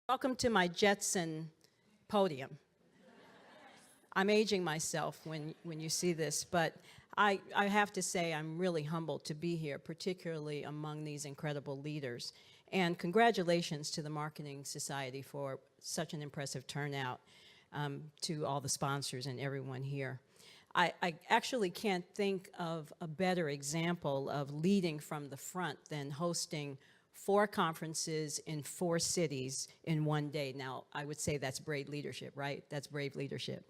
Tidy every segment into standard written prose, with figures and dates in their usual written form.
Welcome to my Jetson podium. I'm aging myself when you see this, but I have to say I'm really humbled to be here, particularly among these incredible leaders. And congratulations to the Marketing Society for such an impressive turnout, to all the sponsors and everyone here. I actually can't think of a better example of leading from the front than hosting 4 conferences in 4 cities in one day. Now, I would say that's brave leadership, right? That's brave leadership.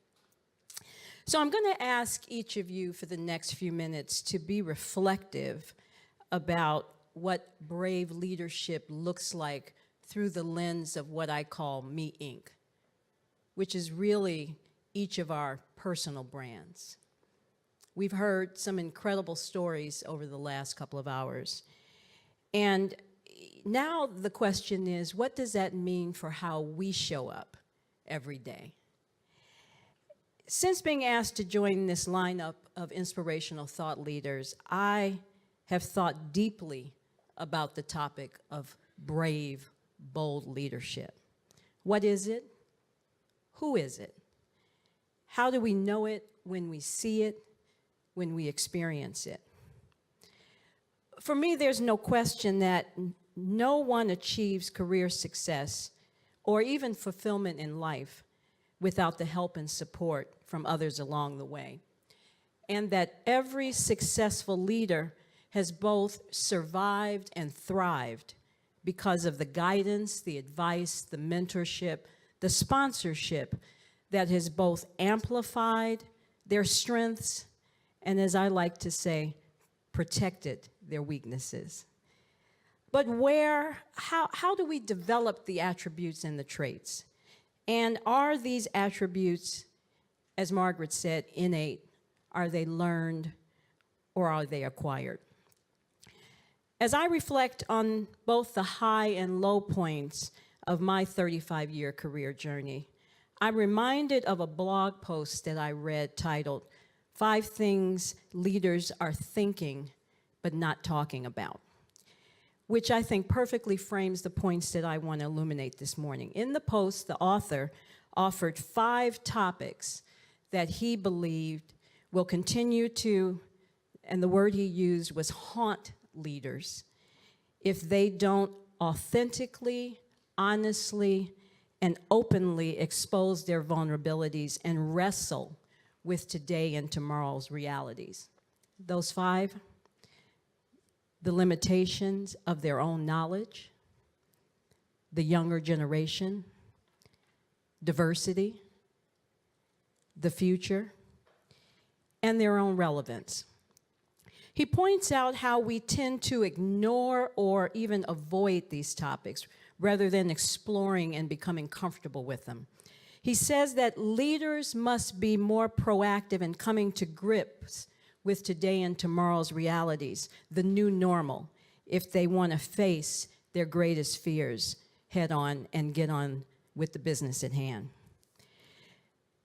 So I'm going to ask each of you for the next few minutes to be reflective about what brave leadership looks like through the lens of what I call Me Inc., which is really each of our personal brands. We've heard some incredible stories over the last couple of hours. And now the question is, what does that mean for how we show up every day? Since being asked to join this lineup of inspirational thought leaders, I have thought deeply about the topic of brave, bold leadership. What is it? Who is it? How do we know it when we see it, when we experience it? For me, there's no question that no one achieves career success or even fulfillment in life without the help and support from others along the way. And that every successful leader has both survived and thrived because of the guidance, the advice, the mentorship, the sponsorship that has both amplified their strengths and, as I like to say, protected their weaknesses. But how do we develop the attributes and the traits? And are these attributes, as Margaret said, innate? Are they learned or are they acquired? As I reflect on both the high and low points of my 35-year career journey, I'm reminded of a blog post that I read titled, 5 Things Leaders Are Thinking but Not Talking About, which I think perfectly frames the points that I want to illuminate this morning. In the post, the author offered 5 topics that he believed will continue to, and the word he used was haunt leaders, if they don't authentically, honestly, and openly expose their vulnerabilities and wrestle with today and tomorrow's realities. Those 5: the limitations of their own knowledge, the younger generation, diversity, the future, and their own relevance. He points out how we tend to ignore or even avoid these topics rather than exploring and becoming comfortable with them. He says that leaders must be more proactive in coming to grips with today and tomorrow's realities, the new normal, if they want to face their greatest fears head on and get on with the business at hand.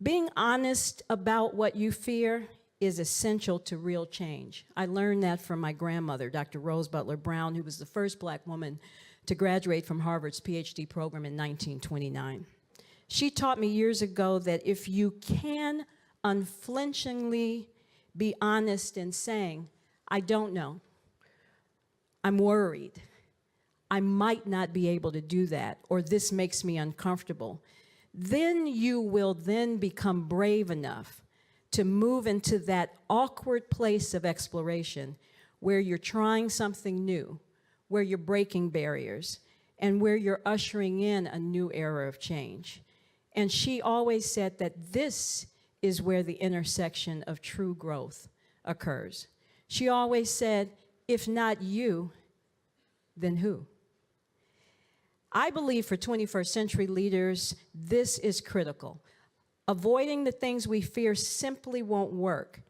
Being honest about what you fear is essential to real change. I learned that from my grandmother, Dr. Rose Butler Brown, who was the first Black woman to graduate from Harvard's PhD program in 1929. She taught me years ago that if you can unflinchingly be honest in saying, I don't know, I'm worried, I might not be able to do that, or this makes me uncomfortable, then you will then become brave enough to move into that awkward place of exploration where you're trying something new, where you're breaking barriers, and where you're ushering in a new era of change. And she always said that this is where the intersection of true growth occurs. She always said, if not you, then who? I believe for 21st century leaders, this is critical. Avoiding the things we fear simply won't work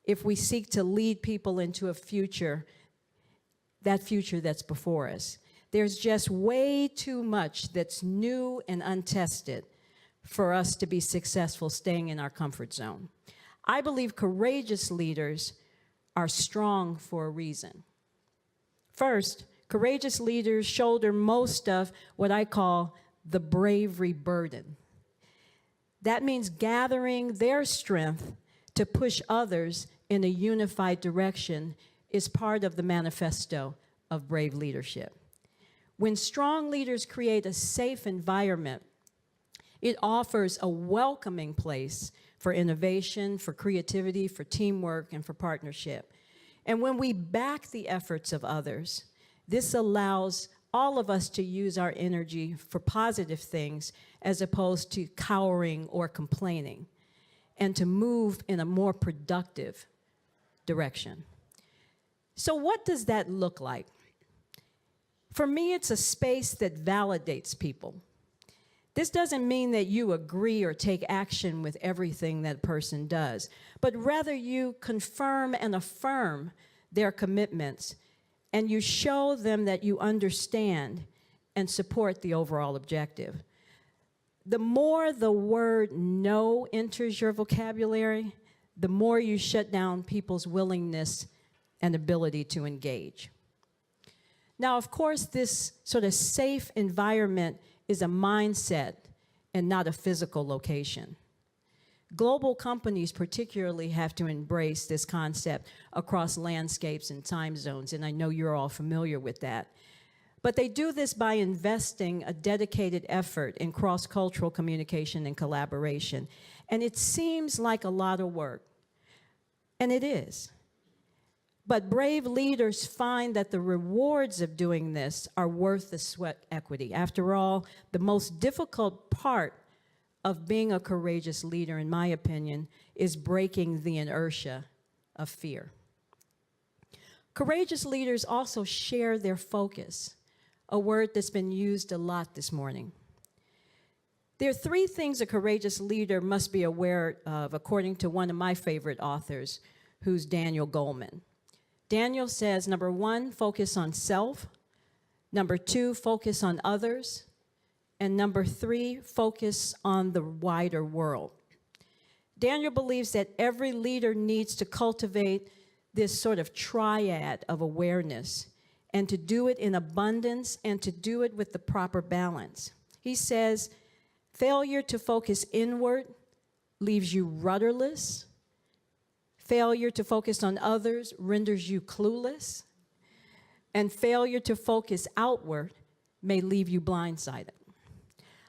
if we seek to lead people into a future, that future that's before us. There's just way too much that's new and untested for us to be successful staying in our comfort zone. I believe courageous leaders are strong for a reason. First, courageous leaders shoulder most of what I call the bravery burden. That means gathering their strength to push others in a unified direction is part of the manifesto of brave leadership. When strong leaders create a safe environment, it offers a welcoming place for innovation, for creativity, for teamwork, and for partnership. And when we back the efforts of others, this allows all of us to use our energy for positive things as opposed to cowering or complaining, and to move in a more productive direction. So what does that look like? For me, it's a space that validates people. This doesn't mean that you agree or take action with everything that person does, but rather you confirm and affirm their commitments, and you show them that you understand and support the overall objective. The more the word no enters your vocabulary, the more you shut down people's willingness and ability to engage. Now, of course, this sort of safe environment is a mindset and not a physical location. Global companies particularly have to embrace this concept across landscapes and time zones, and I know you're all familiar with that. But they do this by investing a dedicated effort in cross-cultural communication and collaboration. And it seems like a lot of work, and it is. But brave leaders find that the rewards of doing this are worth the sweat equity. After all, the most difficult part of being a courageous leader, in my opinion, is breaking the inertia of fear. Courageous leaders also share their focus, a word that's been used a lot this morning. There are three things a courageous leader must be aware of, according to one of my favorite authors, who's Daniel Goleman. Daniel says, number one, focus on self. Number two, focus on others. And number three, focus on the wider world. Daniel believes that every leader needs to cultivate this sort of triad of awareness, and to do it in abundance, and to do it with the proper balance. He says, failure to focus inward leaves you rudderless. Failure to focus on others renders you clueless. And failure to focus outward may leave you blindsided.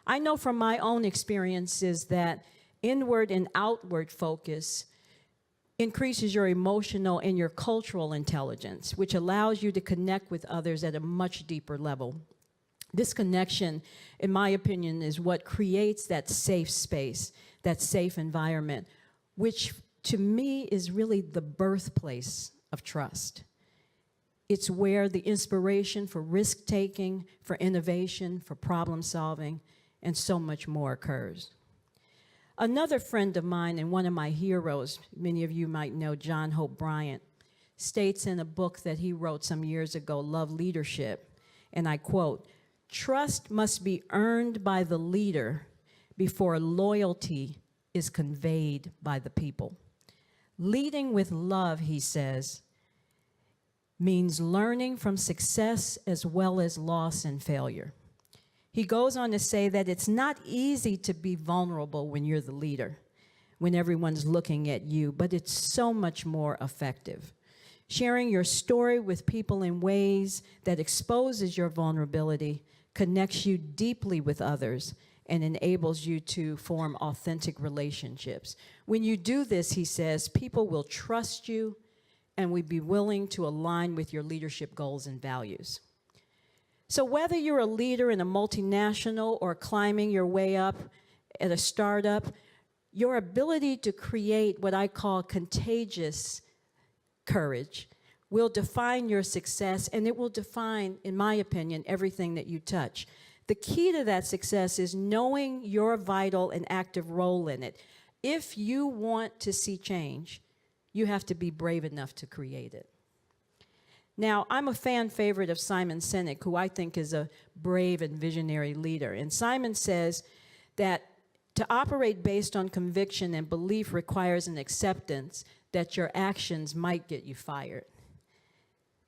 I know from my own experiences that inward and outward focus increases your emotional and your cultural intelligence, which allows you to connect with others at a much deeper level. This connection, in my opinion, is what creates that safe space, that safe environment, which to me is really the birthplace of trust. It's where the inspiration for risk-taking, for innovation, for problem-solving, and so much more occurs. Another friend of mine and one of my heroes, many of you might know John Hope Bryant, states in a book that he wrote some years ago, Love Leadership, and I quote, "Trust must be earned by the leader before loyalty is conveyed by the people. Leading with love," he says, "means learning from success as well as loss and failure." He goes on to say that it's not easy to be vulnerable when you're the leader, when everyone's looking at you, but it's so much more effective. Sharing your story with people in ways that exposes your vulnerability connects you deeply with others and enables you to form authentic relationships. When you do this, he says, people will trust you and will be willing to align with your leadership goals and values. So whether you're a leader in a multinational or climbing your way up at a startup, your ability to create what I call contagious courage will define your success, and it will define, in my opinion, everything that you touch. The key to that success is knowing your vital and active role in it. If you want to see change, you have to be brave enough to create it. Now, I'm a fan favorite of Simon Sinek, who I think is a brave and visionary leader. And Simon says that to operate based on conviction and belief requires an acceptance that your actions might get you fired.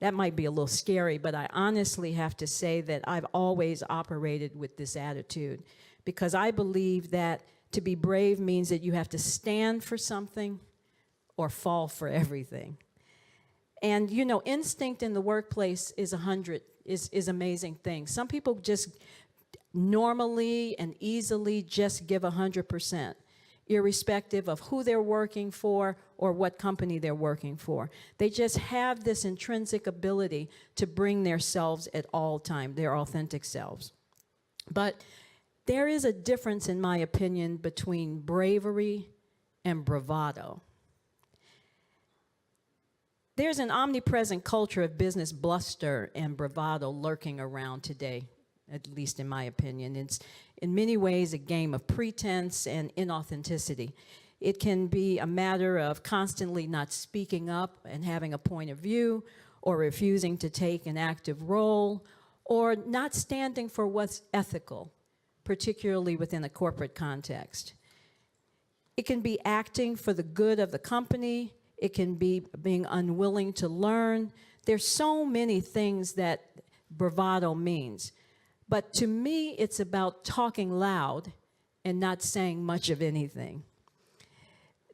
That might be a little scary, but I honestly have to say that I've always operated with this attitude, because I believe that to be brave means that you have to stand for something or fall for everything. And you know, instinct in the workplace is amazing thing. Some people just normally and easily just give 100%, irrespective of who they're working for or what company they're working for. They just have this intrinsic ability to bring their selves at all time, their authentic selves. But there is a difference, in my opinion, between bravery and bravado. There's an omnipresent culture of business bluster and bravado lurking around today, at least in my opinion. It's in many ways a game of pretense and inauthenticity. It can be a matter of constantly not speaking up and having a point of view, or refusing to take an active role, or not standing for what's ethical, particularly within a corporate context. It can be acting for the good of the company. It can be being unwilling to learn. There's so many things that bravado means. But to me, it's about talking loud and not saying much of anything.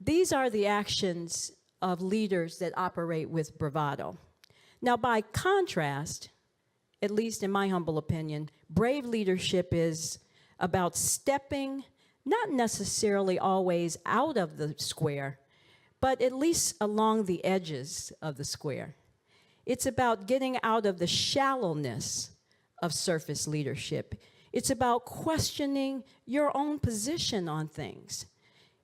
These are the actions of leaders that operate with bravado. Now, by contrast, at least in my humble opinion, brave leadership is about stepping, not necessarily always out of the square, but at least along the edges of the square. It's about getting out of the shallowness of surface leadership. It's about questioning your own position on things.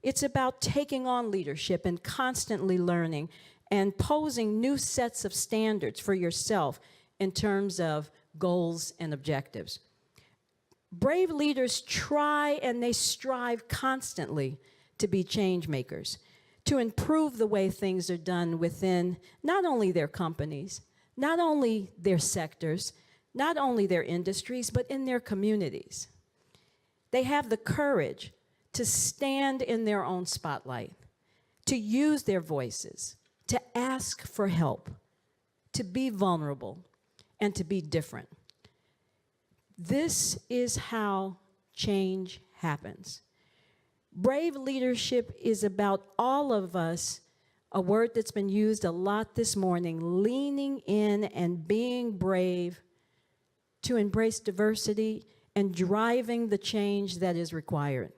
It's about taking on leadership and constantly learning and posing new sets of standards for yourself in terms of goals and objectives. Brave leaders try and they strive constantly to be change makers, to improve the way things are done within not only their companies, not only their sectors, not only their industries, but in their communities. They have the courage to stand in their own spotlight, to use their voices, to ask for help, to be vulnerable, and to be different. This is how change happens. Brave leadership is about all of us, a word that's been used a lot this morning, leaning in and being brave to embrace diversity and driving the change that is required.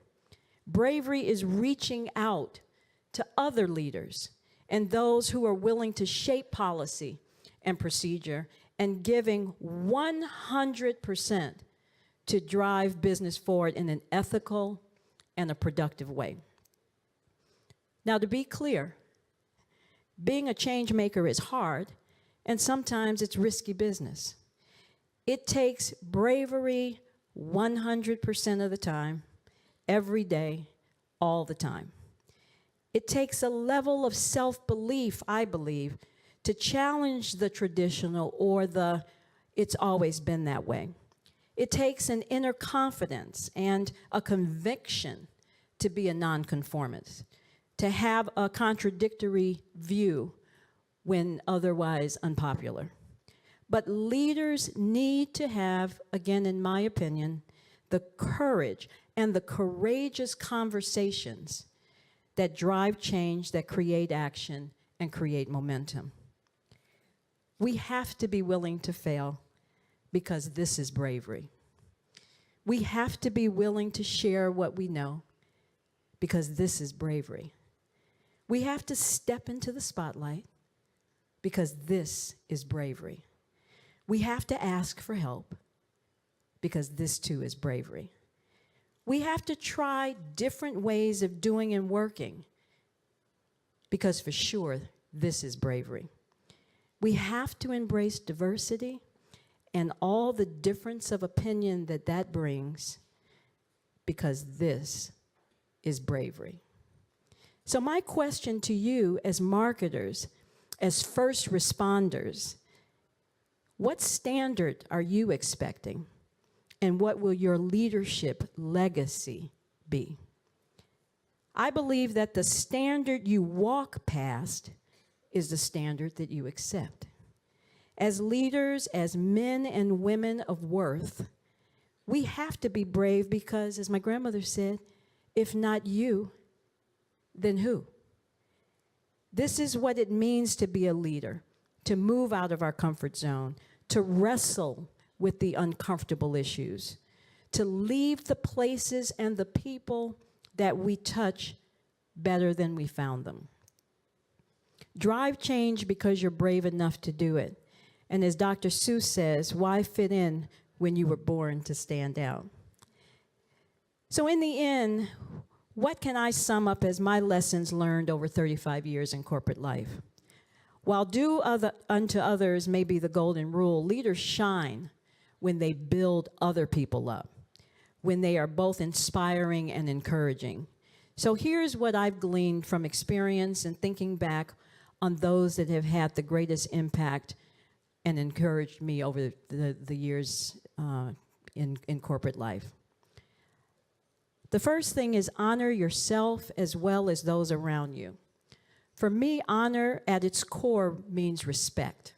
Bravery is reaching out to other leaders and those who are willing to shape policy and procedure and giving 100% to drive business forward in an ethical and a productive way. Now, to be clear, being a change maker is hard, and sometimes it's risky business. It takes bravery 100% of the time, every day, all the time. It takes a level of self-belief, I believe, to challenge the traditional or the it's always been that way. It takes an inner confidence and a conviction to be a nonconformist, to have a contradictory view when otherwise unpopular. But leaders need to have, again, in my opinion, the courage and the courageous conversations that drive change, that create action, and create momentum. We have to be willing to fail because this is bravery. We have to be willing to share what we know because this is bravery. We have to step into the spotlight because this is bravery. We have to ask for help because this too is bravery. We have to try different ways of doing and working because for sure this is bravery. We have to embrace diversity and all the difference of opinion that that brings because this is bravery. So my question to you as marketers, as first responders, what standard are you expecting? And what will your leadership legacy be? I believe that the standard you walk past is the standard that you accept. As leaders, as men and women of worth, we have to be brave because, as my grandmother said, if not you, then who? This is what it means to be a leader, to move out of our comfort zone, to wrestle with the uncomfortable issues, to leave the places and the people that we touch better than we found them. Drive change because you're brave enough to do it. And as Dr. Seuss says, why fit in when you were born to stand out? So in the end, what can I sum up as my lessons learned over 35 years in corporate life? While do unto others may be the golden rule, leaders shine when they build other people up, when they are both inspiring and encouraging. So here's what I've gleaned from experience and thinking back on those that have had the greatest impact and encouraged me over the years in corporate life. The first thing is honor yourself as well as those around you. For me, honor at its core means respect.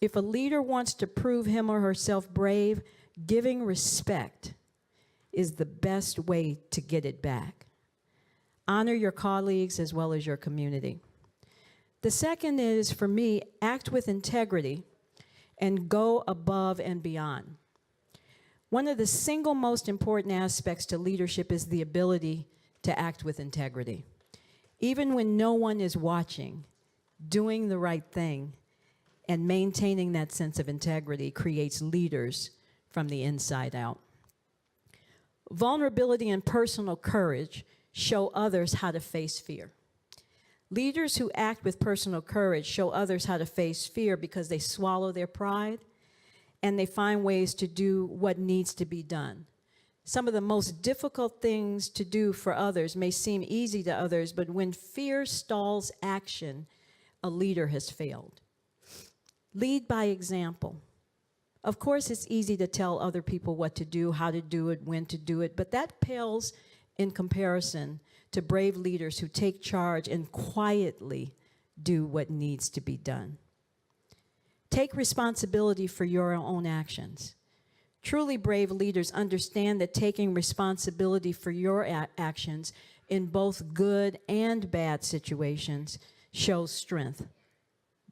If a leader wants to prove him or herself brave, giving respect is the best way to get it back. Honor your colleagues as well as your community. The second is, for me, act with integrity and go above and beyond. One of the single most important aspects to leadership is the ability to act with integrity. Even when no one is watching, doing the right thing and maintaining that sense of integrity creates leaders from the inside out. Vulnerability and personal courage show others how to face fear. Leaders who act with personal courage show others how to face fear because they swallow their pride and they find ways to do what needs to be done. Some of the most difficult things to do for others may seem easy to others, but when fear stalls action, a leader has failed. Lead by example. Of course, it's easy to tell other people what to do, how to do it, when to do it, but that pales in comparison to brave leaders who take charge and quietly do what needs to be done. Take responsibility for your own actions. Truly brave leaders understand that taking responsibility for your actions in both good and bad situations shows strength.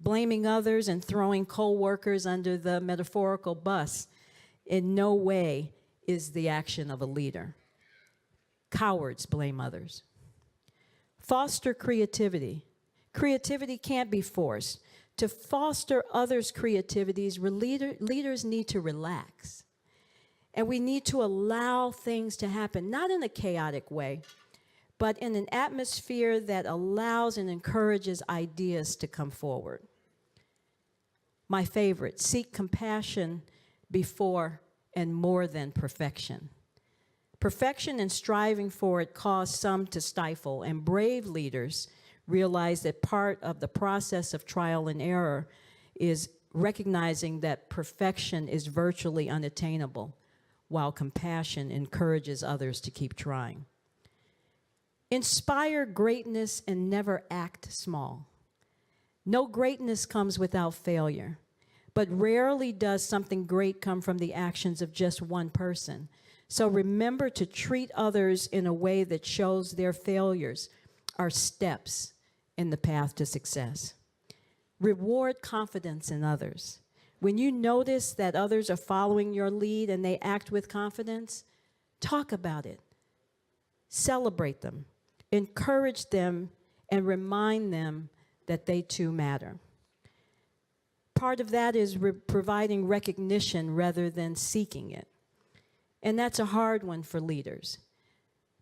Blaming others and throwing co-workers under the metaphorical bus in no way is the action of a leader. Cowards blame others. Foster creativity. Creativity can't be forced. To foster others' creativities, leaders need to relax. And we need to allow things to happen, not in a chaotic way, but in an atmosphere that allows and encourages ideas to come forward. My favorite, seek compassion before and more than perfection. Perfection and striving for it cause some to stifle, and brave leaders realize that part of the process of trial and error is recognizing that perfection is virtually unattainable, while compassion encourages others to keep trying. Inspire greatness and never act small. No greatness comes without failure, but rarely does something great come from the actions of just one person. So remember to treat others in a way that shows their failures are steps in the path to success. Reward confidence in others. When you notice that others are following your lead and they act with confidence, talk about it. Celebrate them. Encourage them and remind them that they too matter. Part of that is providing recognition rather than seeking it. And that's a hard one for leaders.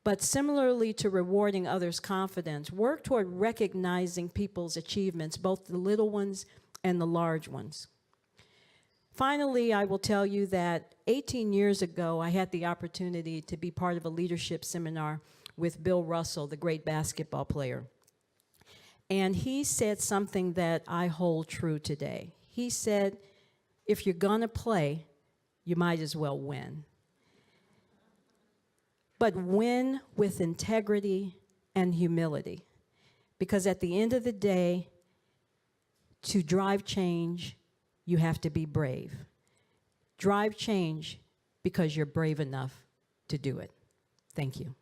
But similarly to rewarding others' confidence, work toward recognizing people's achievements, both the little ones and the large ones. Finally, I will tell you that 18 years ago, I had the opportunity to be part of a leadership seminar with Bill Russell, the great basketball player. And he said something that I hold true today. He said, if you're gonna play, you might as well win. But win with integrity and humility. Because at the end of the day, to drive change, you have to be brave. Drive change because you're brave enough to do it. Thank you.